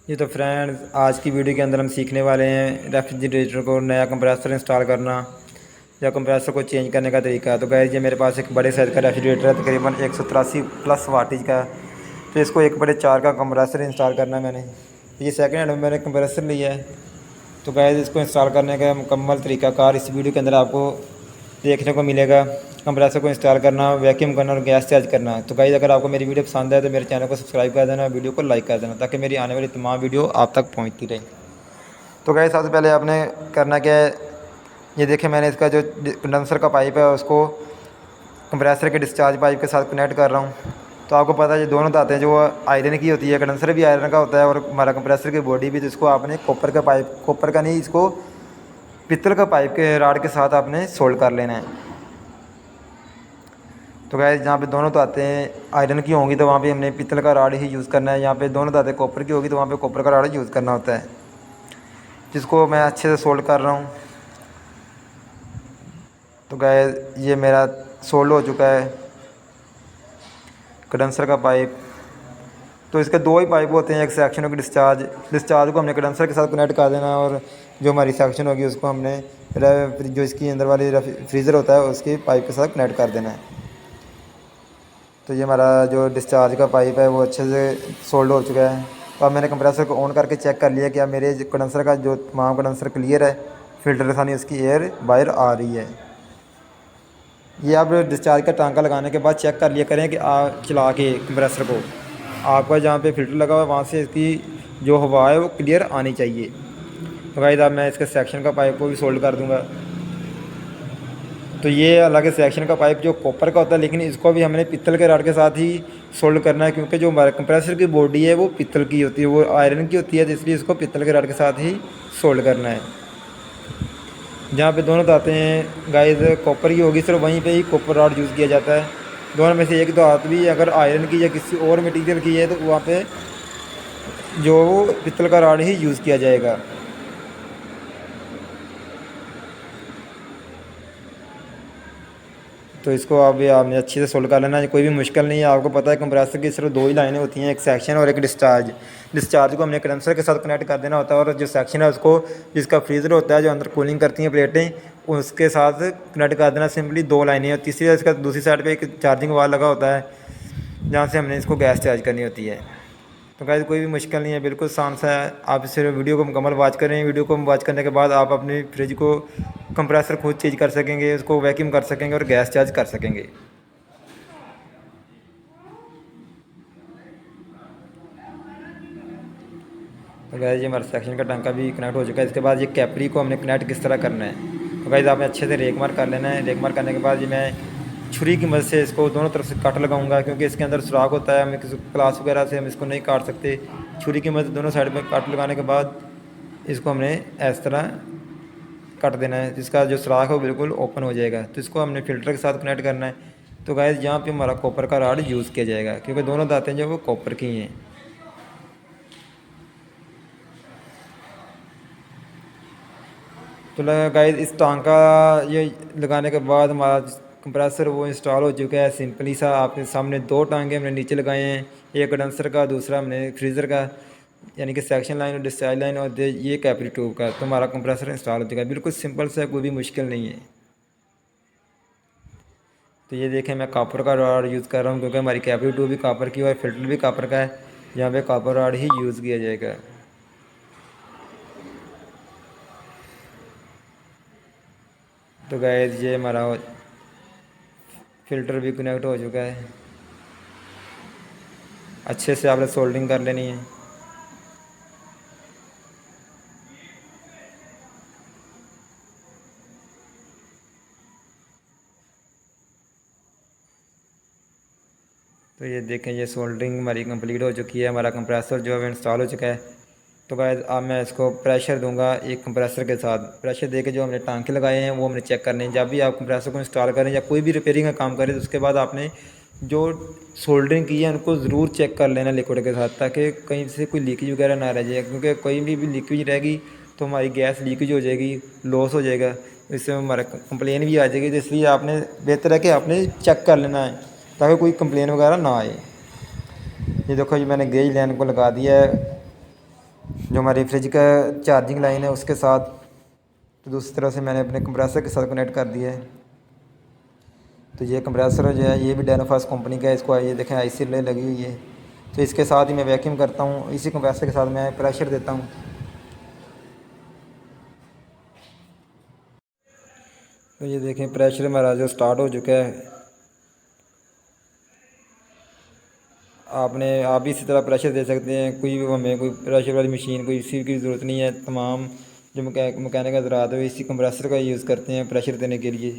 जी तो फ्रेंड्स, आज की वीडियो के अंदर हम सीखने वाले हैं रेफ्रिजरेटर को नया कंप्रेसर इंस्टॉल करना या कंप्रेसर को चेंज करने का तरीका। तो गाइस, ये मेरे पास एक बड़े साइज़ का रेफ्रिजरेटर है, तकरीबन 183 प्लस वाटेज का। तो इसको 1/4 का कंप्रेसर इंस्टॉल करना है मैंने। ये सेकंड हैंड में मैंने कंप्रेसर लिया है। तो गाइस, इसको इंस्टॉल करने का मुकम्मल तरीकाकार इस वीडियो के अंदर आपको देखने को मिलेगा। कंप्रेसर को इंस्टॉल करना, वैक्यूम करना और गैस चार्ज करना। तो गाइस, अगर आपको मेरी वीडियो पसंद है तो मेरे चैनल को सब्सक्राइब कर देना, वीडियो को लाइक कर देना, ताकि मेरी आने वाली तमाम वीडियो आप तक पहुंचती रहे। तो गाइस, सबसे पहले आपने करना क्या है, ये देखिए मैंने इसका जो कंडेंसर का पाइप है उसको कंप्रेसर के डिस्चार्ज पाइप के साथ कनेक्ट कर रहा हूँ। तो आपको पता है ये दोनों दातें जो आयरन की होती है, कंडेंसर भी आयरन का होता है और हमारा कंप्रेसर की बॉडी भी। तो इसको आपने कॉपर का पाइप, कॉपर का नहीं, इसको पित्तल का पाइप के राड के साथ आपने सोल्ड कर लेना है। तो गाइस, जहाँ पे दोनों दांतें आयरन की होंगी तो वहाँ पे हमने पित्तल का राड ही यूज़ करना है। यहाँ पे दोनों दांतें कॉपर की होगी तो वहाँ पे कॉपर का राड यूज़ करना होता है, जिसको मैं अच्छे से सोल्ड कर रहा हूँ। तो गाइस, ये मेरा सोल्ड हो चुका है कंडेंसर का पाइप। तो इसके दो ही पाइप होते हैं, एक सेक्शन होगी डिस्चार्ज को हमने कंडेंसर के साथ कनेक्ट कर देना है, और जो हमारी सेक्शन होगी उसको हमने जो इसकी अंदर वाली फ्रीज़र होता है उसकी पाइप के साथ कनेक्ट कर देना है। तो ये हमारा जो डिस्चार्ज का पाइप है वो अच्छे से सोल्ड हो चुका है। तो अब मैंने कंप्रेसर को ऑन करके चेक कर लिया कि अब मेरे कंडेंसर का जो तमाम कंडेंसर क्लियर है, फ़िल्टर खानी उसकी एयर बाहर आ रही है। ये आप डिस्चार्ज का टांका लगाने के बाद चेक कर लिया करें कि चला के कंप्रेसर को आपका जहाँ पे फ़िल्टर लगा हुआ है वहाँ से इसकी जो हवा है वो क्लियर आनी चाहिए। तो गाइस, अब मैं इसके सेक्शन का पाइप को भी सोल्ड कर दूँगा। तो ये अलग सेक्शन का पाइप जो कॉपर का होता है, लेकिन इसको भी हमने पित्तल के रॉड के साथ ही सोल्ड करना है, क्योंकि जो हमारा कंप्रेसर की बॉडी है वो पित्तल की होती है, वो आयरन की होती है, इसलिए इसको पित्तल के रॉड के साथ ही सोल्ड करना है। जहाँ पे दोनों दांतें हैं गाइस कॉपर की होगी, सिर्फ वहीं पे ही कॉपर रॉड यूज़ किया जाता है। दोनों में से एक दांत भी अगर आयरन की या किसी और मटीरियल की है तो वहाँ पे जो पित्तल का रॉड ही यूज़ किया जाएगा। तो इसको अभी आपने अच्छे से सोल्व कर लेना है, कोई भी मुश्किल नहीं है। आपको पता है कंप्रेसर की सिर्फ दो ही लाइनें होती हैं, एक सेक्शन और एक डिस्चार्ज। डिस्चार्ज को हमने कंडेंसर के साथ कनेक्ट कर देना होता है, और जो सेक्शन है उसको, जिसका फ्रीज़र होता है जो अंदर कूलिंग करती हैं प्लेटें, उसके साथ कनेक्ट कर देना। सिंपली दो लाइनें, और तीसरी इसका दूसरी साइड पर एक चार्जिंग वाल लगा होता है जहाँ से हमने इसको गैस चार्ज करनी होती है। तो गाइस, कोई भी मुश्किल नहीं है, बिल्कुल आसान सा है। आप सिर्फ वीडियो को मुकम्मल वॉच करें। वीडियो को वॉच करने के बाद आप अपनी फ्रिज को कंप्रेसर खुद चेंज कर सकेंगे, उसको वैक्यूम कर सकेंगे और गैस चार्ज कर सकेंगे। तो गाइस, ये हमारा सेक्शन का टंका भी कनेक्ट हो चुका है। इसके बाद ये कैपरी को हमने कनेक्ट किस तरह करना है, तो गाइस आपने अच्छे से रेक मार कर लेना है। रेक मार करने के बाद ये मैं छुरी की मदद से इसको दोनों तरफ से कट लगाऊंगा, क्योंकि इसके अंदर सुराख होता है, हमें किसी क्लास वगैरह से हम इसको नहीं काट सकते। छुरी की मदद दोनों साइड में कट लगाने के बाद इसको हमने इस तरह कट देना है, जिसका जो सुराख है वो बिल्कुल ओपन हो जाएगा। तो इसको हमने फ़िल्टर के साथ कनेक्ट करना है। तो गाइस, यहाँ पे हमारा कॉपर का रॉड यूज़ किया जाएगा, क्योंकि दोनों दांतें जो वो कॉपर की हैं। तो गाइस, इस टांका ये लगाने के बाद हमारा कंप्रेसर वो इंस्टॉल हो चुका है। सिंपली सा आपके सामने दो टांगे हमने नीचे लगाए हैं, एक कंडेंसर का, दूसरा हमने फ्रीज़र का, यानी कि सेक्शन लाइन और डिस्चार्ज लाइन, और ये कैपरी ट्यूब का। तो हमारा कंप्रेसर इंस्टॉल हो चुका है, बिल्कुल सिंपल सा, कोई भी मुश्किल नहीं है। तो ये देखें, मैं कॉपर का रॉड यूज़ कर रहा हूँ, क्योंकि हमारी कैपरी ट्यूब भी कॉपर की और फिल्टर भी कॉपर का है। यहाँ पे कॉपर रॉड ही यूज़ किया जाएगा। तो गाइस, ये हमारा फ़िल्टर भी कनेक्ट हो चुका है। अच्छे से आपने सोल्डिंग कर लेनी है। तो ये देखें, ये सोल्डरिंग हमारी कंप्लीट हो चुकी है। हमारा कंप्रेसर जो है इंस्टॉल हो चुका है। तो गाइस, अब मैं इसको प्रेशर दूंगा एक कंप्रेसर के साथ। प्रेशर देके जो हमने टांके लगाए हैं वो हमने चेक करने हैं। जब भी आप कंप्रेसर को इंस्टॉल करें या कोई भी रिपेयरिंग का काम करें तो उसके बाद आपने जो सोल्डरिंग की है उनको ज़रूर चेक कर लेना लिक्विड के साथ, ताकि कहीं से कोई लीकेज वगैरह ना रह जाए, क्योंकि कोई भी लीकेज रहेगी तो हमारी गैस लीकेज हो जाएगी, लॉस हो जाएगा, इससे हमारा कंप्लेन भी आ जाएगी। तो इसलिए आपने बेहतर है कि आपने चेक कर लेना है, ताकि कोई कंप्लेन वगैरह ना आए। ये देखो, ये मैंने गेज लाइन को लगा दिया है जो हमारी फ्रिज का चार्जिंग लाइन है उसके साथ, तो दूसरी तरफ से मैंने अपने कंप्रेसर के साथ कनेक्ट कर दिया है। तो ये कंप्रेसर जो है ये भी डेनोफास कंपनी का है, इसको ये देखें आईसी लगी हुई है। तो इसके साथ ही मैं वैक्यूम करता हूँ, इसी कंप्रेसर के साथ मैं प्रेशर देता हूँ। तो ये देखें प्रेशर हमारा जो स्टार्ट हो चुका है। आप भी इसी तरह प्रेशर दे सकते हैं। हमें कोई प्रेशर वाली मशीन कोई इसी की ज़रूरत नहीं है। तमाम जो मकैनिकल हज़रात है इसी कंप्रेसर का यूज़ करते हैं प्रेशर देने के लिए।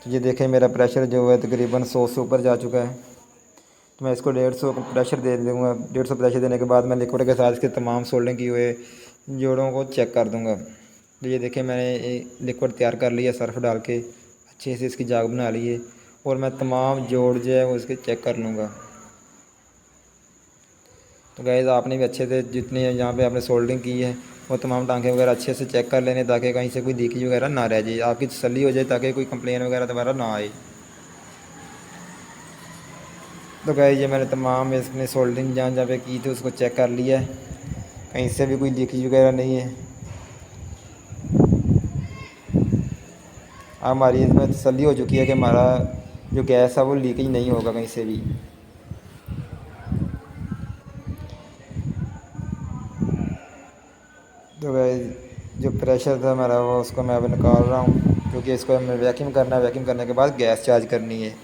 तो ये देखें मेरा प्रेशर जो है तकरीबन 100 से ऊपर जा चुका है। तो मैं इसको 150 प्रेशर दे दूँगा। 150 प्रेशर देने के बाद मैं लिक्विड के साथ इसके तमाम सोल्डिंग किए हुए जोड़ों को चेक कर दूँगा। तो ये देखें मैंने लिक्विड तैयार कर लिया, सर्फ डाल के अच्छे से इसकी जाग बना ली है। और मैं तमाम जोड़ जो है वो इसके चेक कर लूँगा। तो गाइस आपने भी अच्छे से जितने यहाँ पे आपने सोल्डिंग की है वो तमाम टांके वगैरह अच्छे से चेक कर लेने, ताकि कहीं से कोई लीकेज वगैरह ना रह जाए, आपकी तसल्ली हो जाए, ताकि कोई कंप्लेन वगैरह दोबारा ना आए। तो गाइस ये मैंने तमाम इसमें सोल्डिंग जहाँ जहाँ पे की थी उसको चेक कर लिया है, कहीं से भी कोई लीकेज वगैरह नहीं है। अब हमारी इसमें तसल्ली हो चुकी है कि हमारा जो गैस है वो लीकेज नहीं होगा कहीं से भी। तो गाइस जो प्रेशर था हमारा वो उसको मैं अब निकाल रहा हूँ, क्योंकि इसको हमें वैक्यूम करना है। वैक्यूम करने के बाद गैस चार्ज करनी है।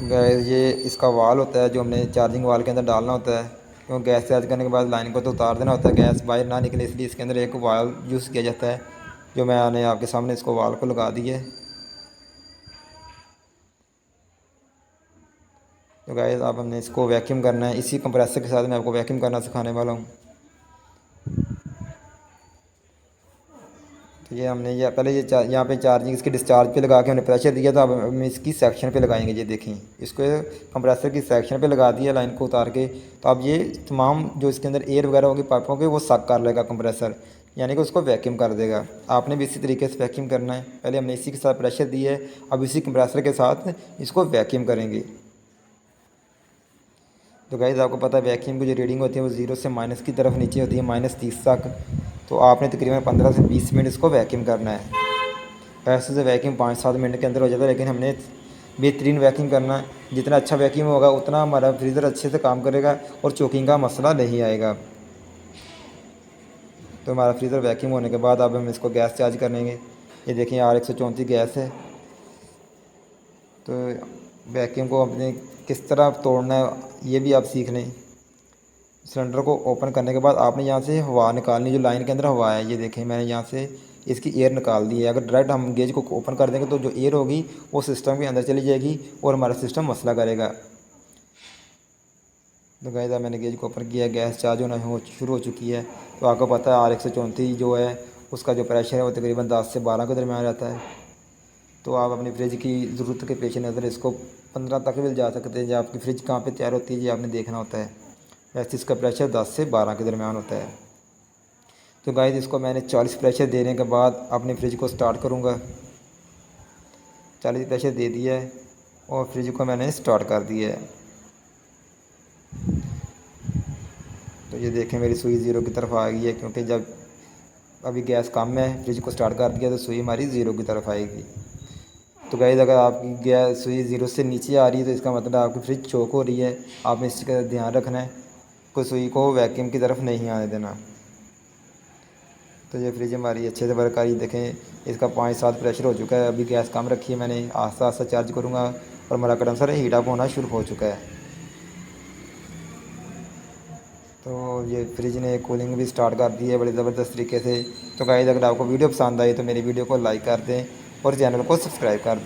गैस ये इसका वाल होता है जो हमने चार्जिंग वाल के अंदर डालना होता है, क्योंकि गैस चार्ज करने के बाद लाइन को तो उतार देना होता है, गैस बाहर ना निकले, इसलिए इसके अंदर एक वाल यूज़ किया जाता है, जो मैंने आपके सामने इसको वाल को लगा दिया है। तो गाइस अब हमने इसको वैक्यूम करना है, इसी कंप्रेसर के साथ मैं आपको वैक्यूम करना सिखाने वाला हूँ। तो ये हमने ये पहले यहाँ पे चार्जिंग इसके डिस्चार्ज पे लगा के हमने प्रेशर दिया था। अब हम इसकी सेक्शन पे लगाएंगे। ये देखें इसको कंप्रेसर की सेक्शन पे लगा दिया लाइन को उतार के। तो अब ये तमाम जो इसके अंदर एयर वगैरह होगी पाइप होगी वो सक कर लेगा कंप्रेसर, यानी कि उसको वैक्यूम कर देगा। आपने भी इसी तरीके से वैक्यूम करना है। पहले हमने इसी के साथ प्रेशर दिया है, अब इसी कंप्रेसर के साथ इसको वैक्यूम करेंगे। तो गाइस आपको पता है वैक्यूम की जो रीडिंग होती है वो 0 से माइनस की तरफ नीचे होती है, -30 तक। तो आपने तकरीबन 15 से 20 मिनट इसको वैक्यूम करना है। वैसे तो वैक्यूम 5-7 मिनट के अंदर हो जाता है, लेकिन हमने बेहतरीन वैक्यूम करना है। जितना अच्छा वैक्यूम होगा उतना हमारा फ्रीज़र अच्छे से काम करेगा और चोकिंग का मसला नहीं आएगा। तो हमारा फ्रीज़र वैक्यूम होने के बाद अब हम इसको गैस चार्ज करेंगे। ये देखिए R134 गैस है। तो वैक्यूम को अपने किस तरह तोड़ना है ये भी आप सीख लें। सिलेंडर को ओपन करने के बाद आपने यहाँ से हवा निकालनी, जो लाइन के अंदर हवा है। ये देखें मैंने यहाँ से इसकी एयर निकाल दी है। अगर डायरेक्ट हम गेज को ओपन कर देंगे तो जो एयर होगी वो सिस्टम के अंदर चली जाएगी और हमारा सिस्टम मसला करेगा। तो गाइस मैंने गेज को ओपन किया, गैस चार्ज होना शुरू हो चुकी है। तो आपको पता है R134 जो है उसका जो प्रेशर है वो तकरीबन 10 से 12 के दरमियान रहता है। तो आप अपनी फ्रिज की ज़रूरत के पेश नज़र इसको 15 तक भी जा सकते हैं। जब आपकी फ्रिज कहाँ पे तैयार होती है ये आपने देखना होता है। वैसे इसका प्रेशर 10 से 12 के दरमियान होता है। तो गाइस इसको मैंने 40 प्रेशर देने के बाद अपनी फ्रिज को स्टार्ट करूँगा। 40 प्रेशर दे दिया है और फ्रिज को मैंने स्टार्ट कर दिया है। तो ये देखें मेरी सुई 0 की तरफ आ गई है, क्योंकि जब अभी गैस कम है फ्रिज को स्टार्ट कर दिया तो सुई हमारी 0 की तरफ आएगी। तो गाइस अगर आपकी गैस सुई 0 से नीचे आ रही है तो इसका मतलब आपकी फ्रिज चोक हो रही है। आपने इस चीज़ का ध्यान रखना है, कोई सुई को वैक्यूम की तरफ नहीं आने देना। तो ये फ्रिज हमारी अच्छे से वर्क कर रही है। देखें इसका 5-7 प्रेशर हो चुका है। अभी गैस कम रखी है मैंने, आस्ता आस्ता चार्ज करूँगा और हमारा कंडेंसर हीट अप होना शुरू हो चुका है। तो ये फ्रिज ने कूलिंग भी स्टार्ट कर दी है बड़ी ज़बरदस्त तरीके से। तो गाइस अगर आपको वीडियो पसंद आई तो मेरी वीडियो को लाइक कर दें और चैनल को सब्सक्राइब कर दें।